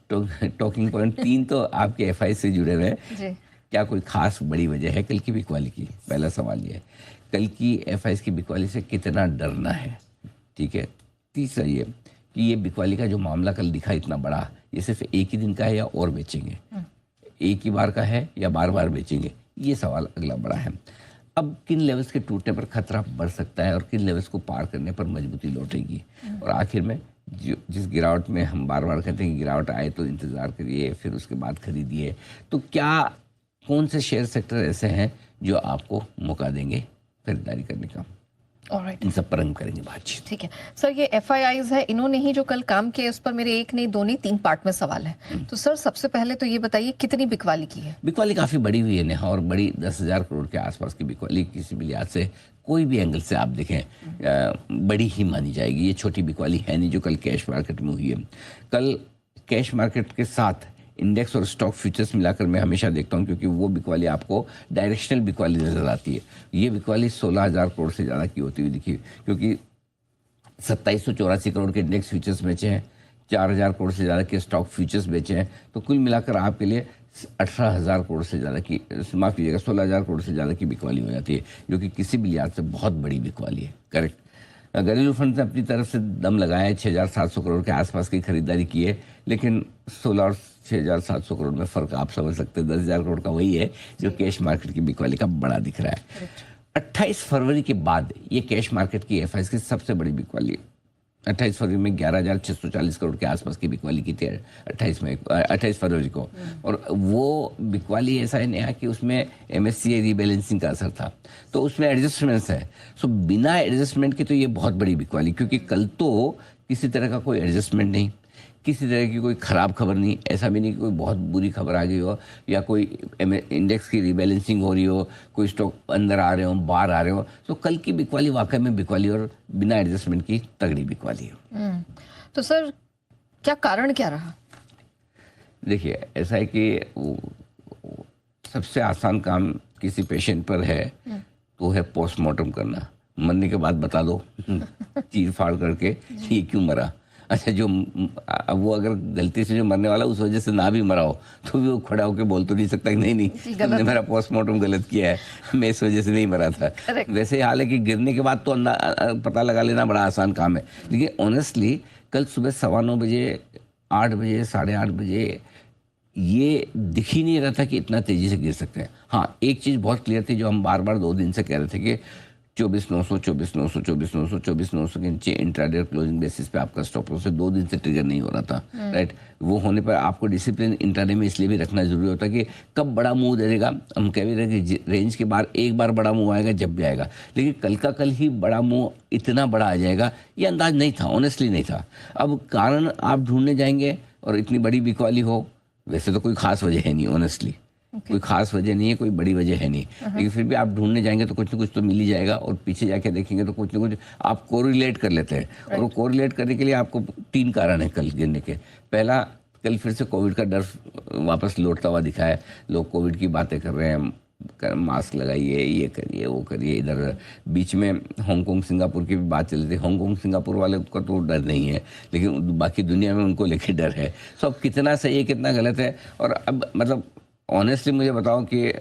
Talking point 3 तो आपके FI से जुड़े हुए हैं। जी। क्या कोई खास बड़ी वजह है कल की बिकवाली की? पहला सवाल ये है, कल की एफआई की बिकवाली से कितना डरना है? ठीक है। तीसरा ये कि ये बिकवाली का जो मामला कल दिखा इतना बड़ा, ये सिर्फ एक ही दिन का है या और बेचेंगे? एक ही बार का है या बार बार बेचेंगे? ये सवाल अगला बड़ा है। अब किन लेवल्स के टूटने पर खतरा बढ़ सकता है और किन लेवल्स को पार करने पर मजबूती लौटेगी? और आखिर में जिस गिरावट में हम बार बार कहते हैं कि गिरावट आए तो इंतज़ार करिए, फिर उसके बाद खरीदिए, तो क्या कौन से शेयर सेक्टर ऐसे हैं जो आपको मौका देंगे खरीदारी करने का? ऑलराइट, इन सब पर हम करेंगे बातचीत। ठीक है सर। ये एफआईआईज है, इन्होंने ही जो कल काम किया, उस पर मेरे एक नहीं, दो नहीं, 3 पार्ट में सवाल है। तो सर सबसे पहले तो ये बताइए कितनी बिकवाली की है? बिकवाली काफ़ी बड़ी हुई है नेहा, और बड़ी 10,000 करोड़ के आसपास की बिकवाली किसी भी लिहाज से, कोई भी एंगल से आप देखें बड़ी ही मानी जाएगी। ये छोटी बिकवाली है नहीं जो कल कैश मार्केट में हुई है। कल कैश मार्केट के साथ इंडेक्स और स्टॉक फ्यूचर्स मिलाकर मैं हमेशा देखता हूं, क्योंकि वो बिकवाली आपको डायरेक्शनल बिकवाली नजर आती है। ये बिकवाली 16,000 करोड़ से ज़्यादा की होती हुई दिखी, क्योंकि 2784 करोड़ के इंडेक्स फ्यूचर्स बेचे हैं, 4,000 करोड़ से ज़्यादा के स्टॉक फ्यूचर्स बेचे हैं। तो कुल मिलाकर आपके लिए 18,000 करोड़ से ज़्यादा की, माफ़ कीजिएगा, 16,000 करोड़ से ज़्यादा की बिकवाली हो जाती है, जो कि किसी भी लिहाज से बहुत बड़ी बिकवाली है। करेक्ट। घरेलू फंड ने अपनी तरफ से दम लगाया है, 6,700 करोड़ के आसपास की खरीदारी की है, लेकिन 16 और 6,700 करोड़ में फ़र्क आप समझ सकते हैं, 10,000 करोड़ का वही है जो कैश मार्केट की बिकवाली का बड़ा दिख रहा है। 28 फरवरी के बाद ये कैश मार्केट की एफआई की सबसे बड़ी बिकवाली है। 28 फरवरी में 11,640 करोड़ के आसपास की बिकवाली की थी 28 फरवरी को। और वो बिकवाली ऐसा है नया कि उसमें एमएससीआई रीबैलेंसिंग का असर था, तो उसमें एडजस्टमेंट्स है। सो बिना एडजस्टमेंट के तो ये बहुत बड़ी बिकवाली, क्योंकि कल तो किसी तरह का कोई एडजस्टमेंट नहीं, किसी तरह की कोई ख़राब खबर नहीं, ऐसा भी नहीं कि कोई बहुत बुरी खबर आ गई हो या कोई इंडेक्स की रीबैलेंसिंग हो रही हो, कोई स्टॉक अंदर आ रहे हो, बाहर आ रहे हो। तो कल की बिकवाली वाकई में बिकवाली और बिना एडजस्टमेंट की तगड़ी बिकवाली है। तो सर क्या कारण क्या रहा? देखिए, ऐसा है कि सबसे आसान काम किसी पेशेंट पर है तो है पोस्टमार्टम करना। मरने के बाद बता दो चीर फाड़ करके ये क्यों मरा। अच्छा, जो वो अगर गलती से जो मरने वाला उस वजह से ना भी मरा हो तो भी वो खड़ा होकर बोल तो नहीं सकता कि नहीं तुमने मेरा पोस्टमार्टम गलत किया है, मैं इस वजह से नहीं मरा था। वैसे ही हाल है कि गिरने के बाद तो पता लगा लेना बड़ा आसान काम है, लेकिन ऑनेस्टली कल सुबह 9:15 बजे, 8 बजे, 8:30 बजे ये दिख ही नहीं रहा था कि इतना तेजी से गिर सकते हैं। हाँ, एक चीज़ बहुत क्लियर थी जो हम बार बार 2 दिन से कह रहे थे कि 24,900, 24,900, 24,900, 24,900 के नीचे इंट्राडे क्लोजिंग बेसिस पे आपका स्टॉप लॉस 2 दिन से ट्रिगर नहीं हो रहा था। राइट। वो होने पर आपको डिसिप्लिन इंट्राडे में इसलिए भी रखना जरूरी होता है कि कब बड़ा मूव देगा। हम कह भी रहे कि रेंज के बाहर एक बार बड़ा मूव आएगा जब भी आएगा, लेकिन कल का कल ही बड़ा मूव इतना बड़ा आ जाएगा ये अंदाज नहीं था, ऑनेस्टली नहीं था। अब कारण आप ढूंढने जाएंगे और इतनी बड़ी बिकवाली हो, वैसे तो कोई खास वजह है नहीं, ऑनेस्टली कोई खास वजह नहीं है, कोई बड़ी वजह है नहीं, लेकिन फिर भी आप ढूंढने जाएंगे तो कुछ ना कुछ तो मिल ही जाएगा। और पीछे जाके देखेंगे तो कुछ ना कुछ आप कोरिलेट कर लेते हैं, और वो कोरिलेट करने के लिए आपको 3 कारण है कल गिरने के। पहला, कल फिर से कोविड का डर वापस लौटता हुआ दिखा है। लोग कोविड की बातें कर रहे हैं, मास्क लगाइए, ये करिए, वो करिए। इधर बीच में हांगकांग सिंगापुर की भी बात चल रही थी। हांगकांग सिंगापुर वाले का तो डर नहीं है, लेकिन बाकी दुनिया में उनको लेके डर है। सो अब कितना सही है कितना गलत है। और अब मतलब ऑनेस्टली मुझे बताओ कि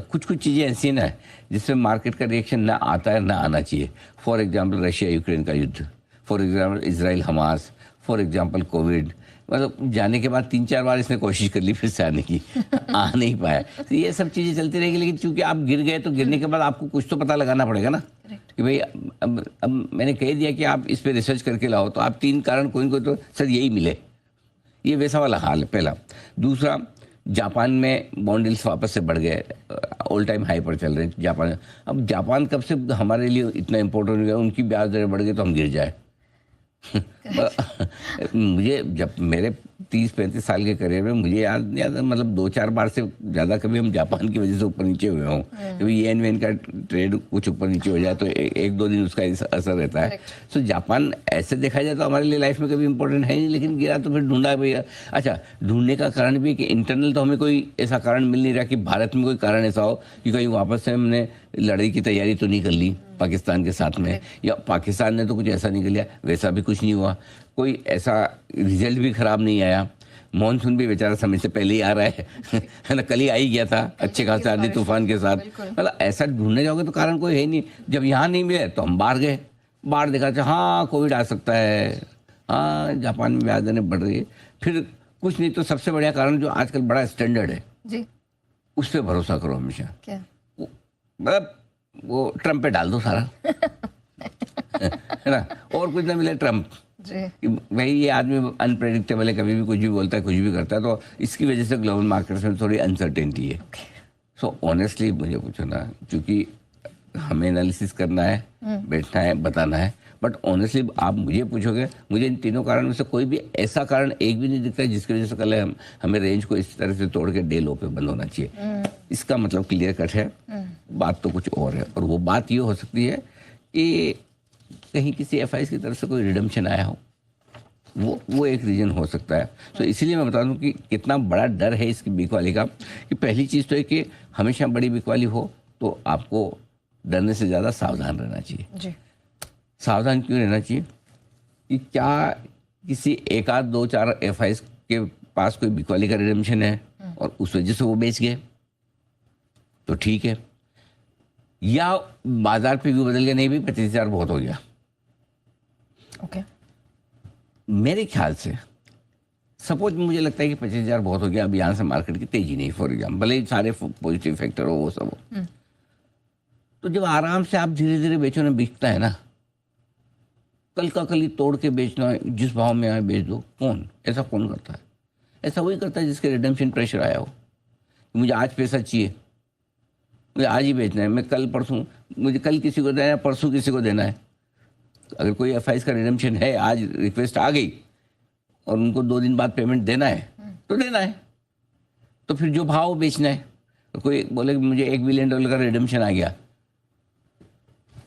कुछ कुछ चीज़ें ऐसी ना जिसमें मार्केट का रिएक्शन ना आता है ना आना चाहिए। फॉर एग्जांपल रशिया यूक्रेन का युद्ध, for example Israel Hamas, for example Covid. मतलब जाने के बाद 3-4 बार इसने कोशिश कर ली फिर से आने की, आ नहीं पाया। तो ये सब चीज़ें चलती रहेगी, लेकिन चूंकि आप गिर गए तो गिरने के बाद आपको कुछ तो पता लगाना पड़ेगा ना कि भाई अब मैंने कह दिया कि आप इस पर रिसर्च करके लाओ, तो आप 3 कारण कोई ना कोई तो सर यही मिले। ये वैसा वाला हाल है पहला। दूसरा, जापान में बॉन्ड डील्स वापस से बढ़ गए, ऑल टाइम हाई पर चल रहे हैं जापान। अब जापान कब से हमारे लिए इतना इम्पोर्टेंट हो गया, उनकी ब्याज दरें बढ़ गई तो हम गिर जाए। मुझे जब मेरे 30-35 साल के करियर में मुझे याद नहीं आता, मतलब 2-4 बार से ज़्यादा कभी हम जापान की वजह से ऊपर नीचे हुए हों। कभी येन वेन का ट्रेड कुछ ऊपर नीचे हो जाए तो 1-2 दिन उसका असर रहता है। सो जापान ऐसे देखा जाए तो हमारे लिए लाइफ में कभी इंपॉर्टेंट है नहीं, लेकिन गिरा तो फिर ढूंढा भैया। अच्छा, ढूंढने का कारण भी कि इंटरनल तो हमें कोई ऐसा कारण मिल नहीं रहा कि भारत में कोई कारण ऐसा हो कि कहीं वापस से हमने लड़ाई की तैयारी तो नहीं कर ली पाकिस्तान के साथ में, या पाकिस्तान ने तो कुछ ऐसा नहीं कर लिया, वैसा भी कुछ नहीं हुआ। कोई ऐसा रिजल्ट भी ख़राब नहीं आया। मॉनसून भी बेचारा समय से पहले ही आ रहा है ना, कल ही आ ही गया था अच्छे खासे आंधी तूफान के साथ। मतलब ऐसा ढूंढने जाओगे तो कारण कोई है नहीं। जब यहाँ नहीं मिले तो हम बाहर गए, बाहर देखा था हाँ कोविड आ सकता है, हाँ जापान में ब्याज दरें बढ़ रही है, फिर कुछ नहीं तो सबसे बढ़िया कारण जो आजकल बड़ा स्टैंडर्ड है जी, उस पर भरोसा करो हमेशा। क्या? मतलब वो ट्रम्प पे डाल दो सारा है ना, और कुछ ना मिले ट्रम्प जी, कि भाई ये आदमी अनप्रेडिक्टेबल है, कभी भी कुछ भी बोलता है, कुछ भी करता है, तो इसकी वजह से ग्लोबल मार्केट्स में थोड़ी अनसर्टेनिटी है। सो ऑनेस्टली मुझे पूछो ना, क्योंकि हमें एनालिसिस करना है, बैठना है, बताना है, बट ऑनेस्टली आप मुझे पूछोगे, मुझे इन तीनों कारणों में से कोई भी ऐसा कारण एक भी नहीं दिखता है जिसकी वजह से कल हमें रेंज को इस तरह से तोड़ के डे लो पे बंद होना चाहिए। इसका मतलब क्लियर कट है, बात तो कुछ और है। और वो बात ये हो सकती है कि कहीं किसी एफआई की तरफ से कोई रिडम्पशन आया हो, वो एक रीजन हो सकता है। तो इसीलिए मैं बता दूं कि कितना बड़ा डर है इसकी बिकवाली का, कि पहली चीज़ तो है कि हमेशा बड़ी बिकवाली हो तो आपको डरने से ज़्यादा सावधान रहना चाहिए। जी, सावधान क्यों रहना चाहिए कि क्या किसी एक आध दो चार एफआई के पास कोई बिकवाली का रिडम्पशन है और उस वजह से वो बेच गए तो ठीक है, या बाजार पे व्यू बदल गया, नहीं भी 25,000 बहुत हो गया। ओके, मेरे ख्याल से सपोज मुझे लगता है कि 25,000 बहुत हो गया, अब यहाँ से मार्केट की तेजी नहीं, फॉर एग्जाम्पल, भले ही सारे पॉजिटिव फैक्टर हो वो सब हो, तो जब आराम से आप धीरे धीरे बेचो ना, बिकता है ना, कल का कल ही तोड़ के बेचना है, जिस भाव में आए बेच दो। कौन ऐसा कौन करता है? ऐसा वही करता है जिसके रिडम्पशन प्रेशर आया हो, मुझे आज पैसा चाहिए, मुझे आज ही बेचना है, मैं कल परसों, मुझे कल किसी को देना है, परसों किसी को देना है। अगर कोई एफआई का रिडम्पशन है, आज रिक्वेस्ट आ गई और उनको 2 दिन बाद पेमेंट देना है तो देना है, तो फिर जो भाव बेचना है। तो कोई बोले कि मुझे $1 बिलियन का रिडम्पशन आ गया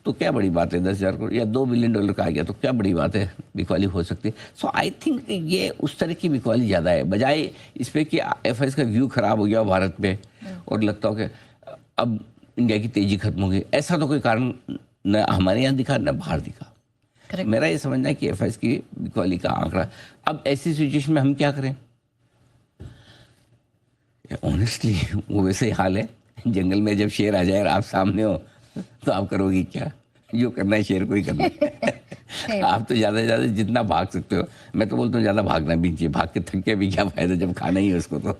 तो क्या बड़ी बात है, 10,000 करोड़ या $2 बिलियन का आ गया तो क्या बड़ी बात है, बिकवाली हो सकती है। सो आई थिंक ये उस तरह की बिकवाली ज़्यादा है, बजाय इस पर कि एफआई का व्यू खराब हो गया भारत पे और लगता हो कि अब इंडिया की तेजी खत्म हो गई। ऐसा तो कोई कारण न हमारे यहाँ दिखा न बाहर दिखा। करेक्ट, मेरा ये समझना है कि एफआई की बिकवाली का आंकड़ा, अब ऐसी सिचुएशन में हम क्या करें? ऑनेस्टली वो वैसे ही हाल है, जंगल में जब शेर आ जाए और आप सामने हो तो आप करोगी क्या? जो करना है शेर को ही करना है। आप तो ज़्यादा से ज़्यादा जितना भाग सकते हो, मैं तो बोलता हूँ ज़्यादा भागना भी चाहिए, भाग के थक के भी क्या फायदा जब खाना ही है उसको तो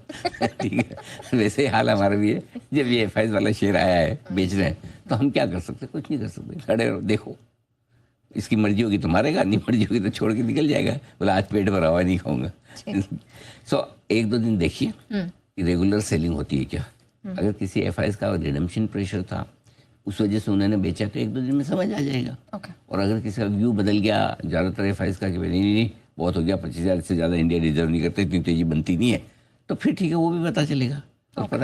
ठीक है। वैसे ही हाल हमारा भी है, जब ये एफआई वाला शेर आया है बेच रहे हैं तो हम क्या कर सकते? कुछ नहीं कर सकते, खड़े रहो, देखो, इसकी मर्जी होगी तो मारेगा, नहीं मर्जी होगी तो छोड़ के निकल जाएगा, बोला आज पेट भरा हुआ नहीं खाऊंगा। सो 1-2 दिन देखिए कि रेगुलर सेलिंग होती है क्या। अगर किसी एफआई का रिडम्पशन प्रेशर था, उस वजह से उन्होंने बेचा, तो 1-2 दिन में समझ आ जाएगा। और अगर किसी का व्यू बदल गया ज़्यादातर एफआई का कि नहीं बहुत हो गया, 25,000 से ज़्यादा इंडिया रिजर्व नहीं करते, इतनी तेजी बनती नहीं है, तो फिर ठीक है, वो भी पता चलेगा। तो पता